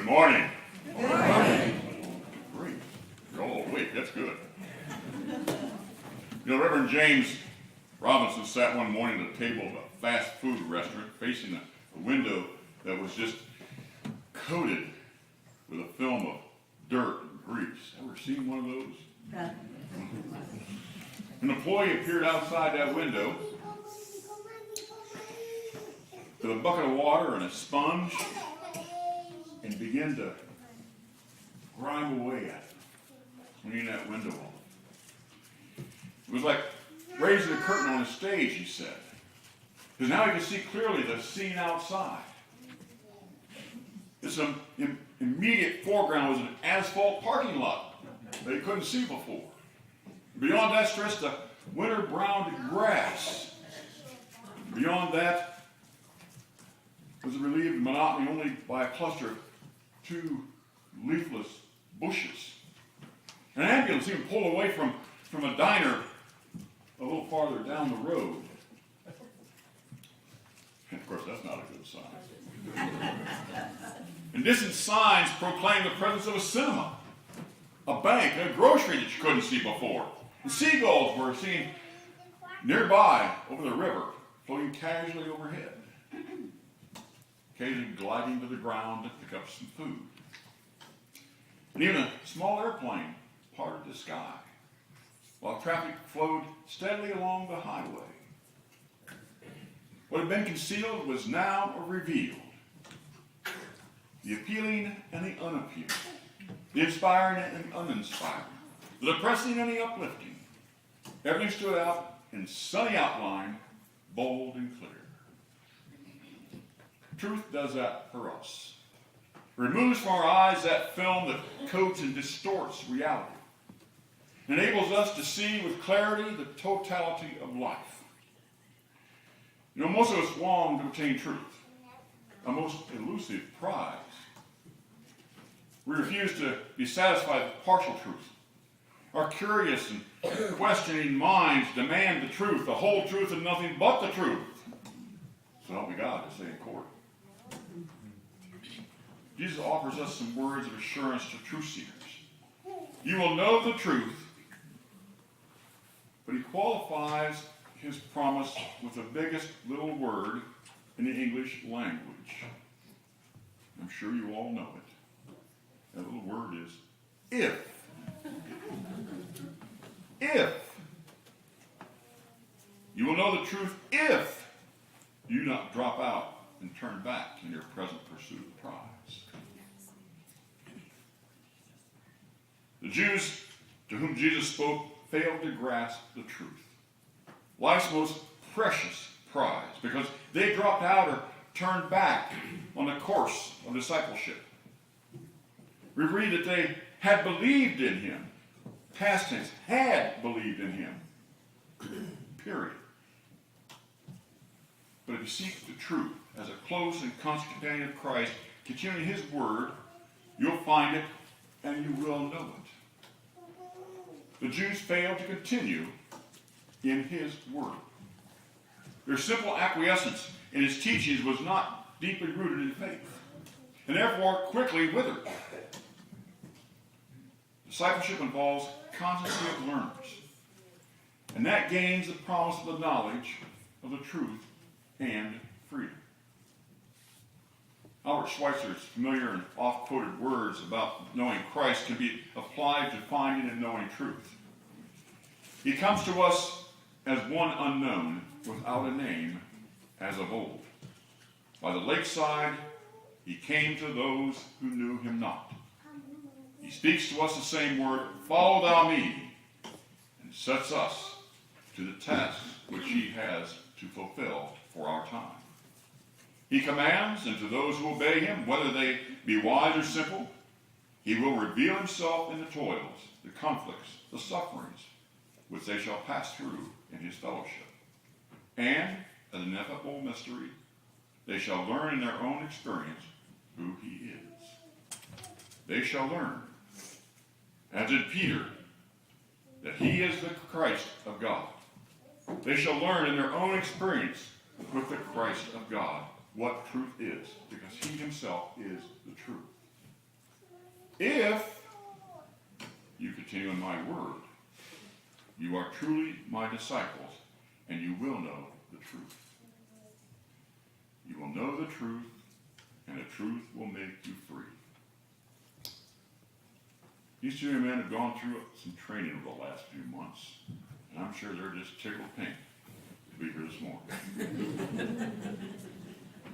Good morning. Good morning. Great. You're all awake. That's good. You know, Reverend James Robinson sat one morning at a table of a fast food restaurant facing a window that was just coated with a film of dirt and grease. Ever seen one of those? An employee appeared outside that window with a bucket of water and a sponge and began to grime away at it, cleaning that window off. It was like raising a curtain on a stage, he said, because now he could see clearly the scene outside. This immediate foreground was an asphalt parking lot that he couldn't see before. Beyond that stretched the winter-browned grass. Beyond that was relieved monotony only by a cluster of two leafless bushes. An ambulance even pulled away from a diner a little farther down the road. And of course, that's not a good sign. And distant signs proclaimed the presence of a cinema, a bank, and a grocery that you couldn't see before. And seagulls were seen nearby over the river, floating casually overhead, occasionally gliding to the ground to pick up some food. And even a small airplane parted the sky, while traffic flowed steadily along the highway. What had been concealed was now revealed. The appealing and the unappealing, the inspiring and uninspiring, the depressing and the uplifting. Everything stood out in sunny outline, bold and clear. Truth does that for us. Removes from our eyes that film that coats and distorts reality. Enables us to see with clarity the totality of life. You know, most of us long to attain truth, a most elusive prize. We refuse to be satisfied with partial truth. Our curious and questioning minds demand the truth, the whole truth and nothing but the truth. So help me God to say in court. Jesus offers us some words of assurance to truth seekers. You will know the truth, but he qualifies his promise with the biggest little word in the English language. I'm sure you all know it. That little word is if. If. You will know the truth if you do not drop out and turn back in your present pursuit of prize. The Jews to whom Jesus spoke failed to grasp the truth. Life's most precious prize, because they dropped out or turned back on the course of discipleship. We read that they had believed in him. Past tense, had believed in him. Period. But if you seek the truth as a close and constant companion of Christ, continuing his word, you'll find it and you will know it. The Jews failed to continue in his word. Their simple acquiescence in his teachings was not deeply rooted in faith, and therefore quickly withered. Discipleship involves constancy of learners, and that gains the promise of the knowledge of the truth and freedom. Albert Schweitzer's familiar and oft-quoted words about knowing Christ can be applied to finding and knowing truth. He comes to us as one unknown, without a name, as of old. By the lakeside, he came to those who knew him not. He speaks to us the same word, follow thou me, and sets us to the task which he has to fulfill for our time. He commands, and to those who obey him, whether they be wise or simple, he will reveal himself in the toils, the conflicts, the sufferings, which they shall pass through in his fellowship. And, as an ineffable mystery, they shall learn in their own experience who he is. They shall learn, as did Peter, that he is the Christ of God. They shall learn in their own experience with the Christ of God what truth is, because he himself is the truth. If you continue in my word, you are truly my disciples, and you will know the truth. You will know the truth, and the truth will make you free. These two young men have gone through some training over the last few months, and I'm sure they're just tickled pink to be here this morning.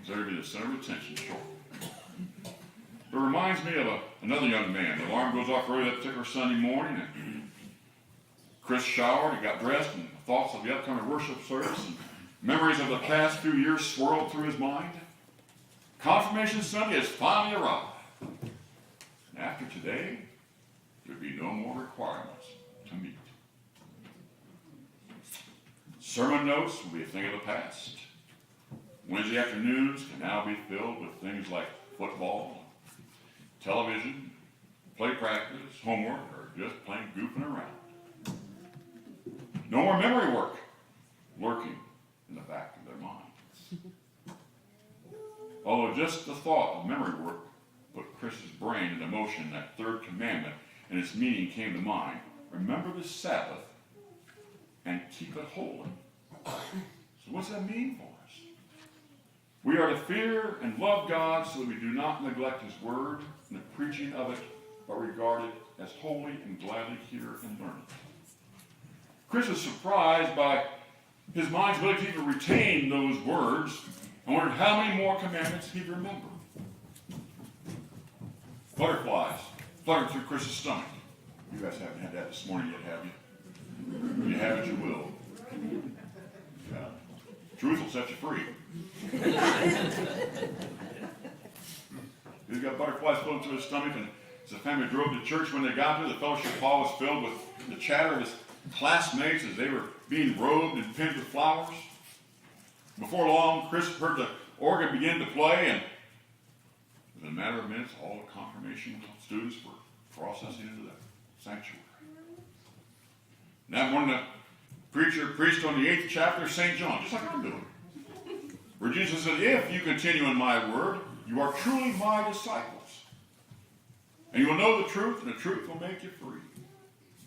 So they'll be the center of attention shortly. It reminds me of another young man. The alarm goes off early that particular Sunday morning, and Chris showered and got dressed, and thoughts of the upcoming worship service and memories of the past few years swirled through his mind. Confirmation Sunday has finally arrived. And after today, there will be no more requirements to meet. Sermon notes will be a thing of the past. Wednesday afternoons can now be filled with things like football, television, play practice, homework, or just plain goofing around. No more memory work lurking in the back of their minds. Although just the thought of memory work put Chris's brain into motion, that third commandment and its meaning came to mind. Remember the Sabbath and keep it holy. So what's that mean for us? We are to fear and love God so that we do not neglect his word and the preaching of it, but regard it as holy and gladly hear and learn it. Chris was surprised by his mind's ability to retain those words and wondered how many more commandments he'd remember. Butterflies fluttered through Chris's stomach. You guys haven't had that this morning yet, have you? If you haven't, you will. Yeah. Truth will set you free. He's got butterflies floating through his stomach, and as the family drove to church, when they got there, the fellowship hall was filled with the chatter of his classmates as they were being robed and pinned with flowers. Before long, Chris heard the organ begin to play, and within a matter of minutes, all the confirmation students were processing into the sanctuary. And that morning, the preacher preached on the 8th chapter of St. John, just like I'm doing, where Jesus said, if you continue in my word, you are truly my disciples. And you will know the truth, and the truth will make you free.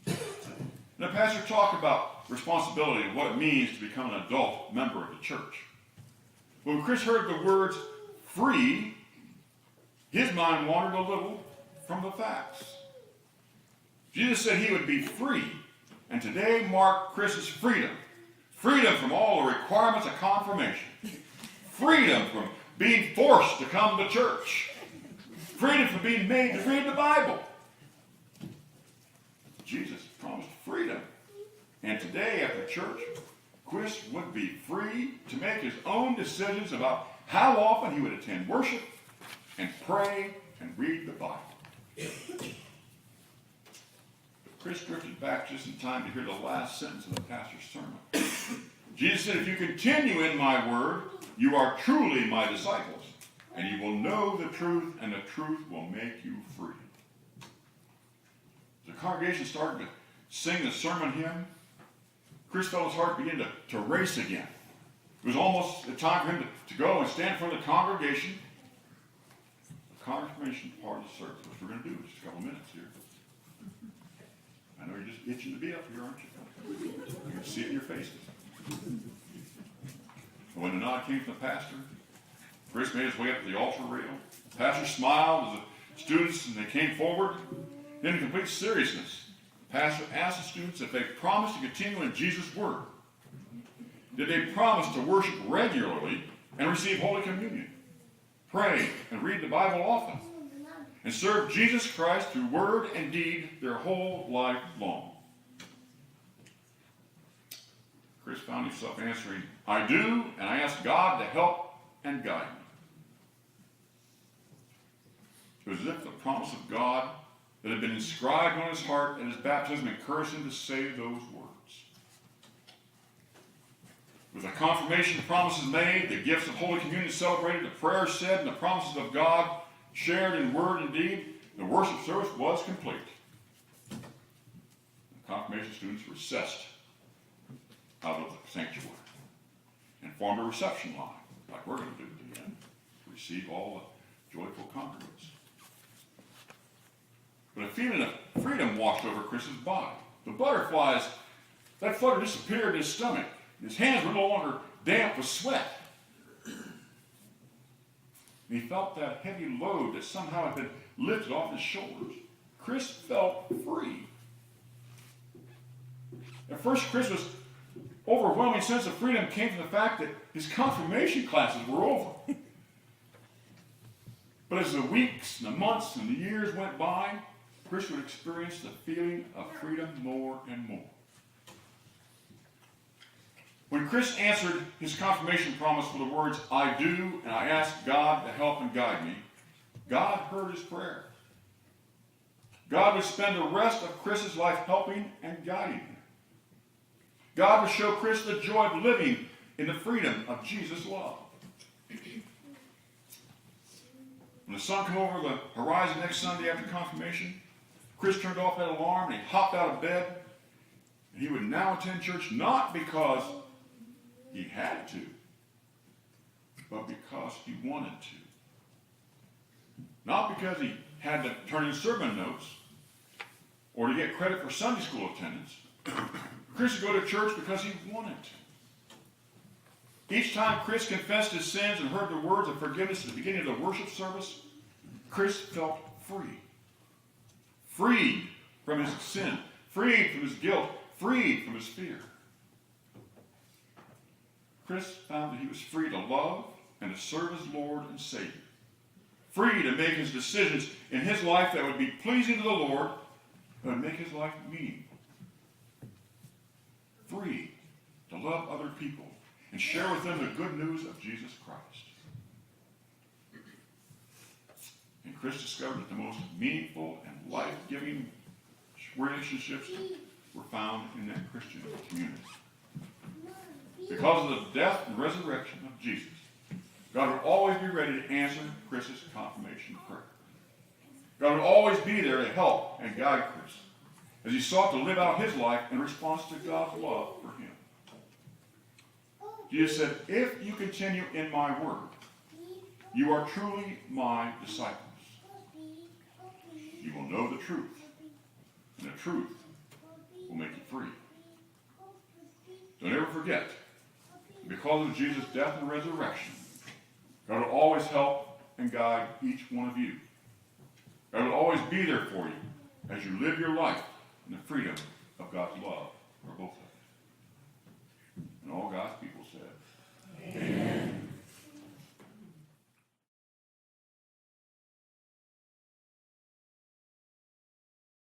And the pastor talked about responsibility and what it means to become an adult member of the church. When Chris heard the words free, his mind wandered a little from the facts. Jesus said he would be free, and today marked Chris's freedom. Freedom from all the requirements of confirmation. Freedom from being forced to come to church. Freedom from being made to read the Bible. Jesus promised freedom. And today after church, Chris would be free to make his own decisions about how often he would attend worship and pray and read the Bible. But Chris drifted back just in time to hear the last sentence of the pastor's sermon. Jesus said, if you continue in my word, you are truly my disciples, and you will know the truth, and the truth will make you free. The congregation started to sing the sermon hymn. Chris felt his heart begin to race again. It was almost the time for him to go and stand in front of the congregation. The confirmation part of the service, which we're going to do in just a couple of minutes here. I know you're just itching to be up here, aren't you? You can see it in your faces. When the nod came from the pastor, Chris made his way up to the altar rail. The pastor smiled as the students, and they came forward. Then in complete seriousness, the pastor asked the students if they promised to continue in Jesus' word. Did they promise to worship regularly and receive Holy Communion, pray and read the Bible often, and serve Jesus Christ through word and deed their whole life long? Chris found himself answering, I do, and I ask God to help and guide me. It was as if the promise of God that had been inscribed on his heart at his baptism encouraged him to say those words. With the confirmation promises made, the gifts of Holy Communion celebrated, the prayers said, and the promises of God shared in word and deed, the worship service was complete. The confirmation students recessed out of the sanctuary and formed a reception line, like we're going to do at the end, to receive all the joyful congregants. But a feeling of freedom washed over Chris's body. The butterflies, that flutter disappeared in his stomach. His hands were no longer damp with sweat. And he felt that heavy load that somehow had been lifted off his shoulders. Chris felt free. At first, Chris's overwhelming sense of freedom came from the fact that his confirmation classes were over. But as the weeks and the months and the years went by, Chris would experience the feeling of freedom more and more. When Chris answered his confirmation promise with the words, "I do, and I ask God to help and guide me," God heard his prayer. God would spend the rest of Chris's life helping and guiding him. God would show Chris the joy of living in the freedom of Jesus' love. When the sun came over the horizon next Sunday after confirmation, Chris turned off that alarm and he hopped out of bed. And he would now attend church not because he had to, but because he wanted to. Not because he had to turn in sermon notes or to get credit for Sunday school attendance. Chris would go to church because he wanted to. Each time Chris confessed his sins and heard the words of forgiveness at the beginning of the worship service, Chris felt free. Freed from his sin, freed from his guilt, freed from his fear. Chris found that he was free to love and to serve his Lord and Savior. Free to make his decisions in his life that would be pleasing to the Lord, that would make his life meaningful. Free to love other people and share with them the good news of Jesus Christ. And Chris discovered that the most meaningful and life-giving relationships were found in that Christian community. Because of the death and resurrection of Jesus, God would always be ready to answer Chris's confirmation prayer. God would always be there to help and guide Chris as he sought to live out his life in response to God's love for him. Jesus said, "If you continue in my word, you are truly my disciples. You will know the truth, and the truth will make you free." Don't ever forget, because of Jesus' death and resurrection, God will always help and guide each one of you. God will always be there for you as you live your life in the freedom of God's love for both of you.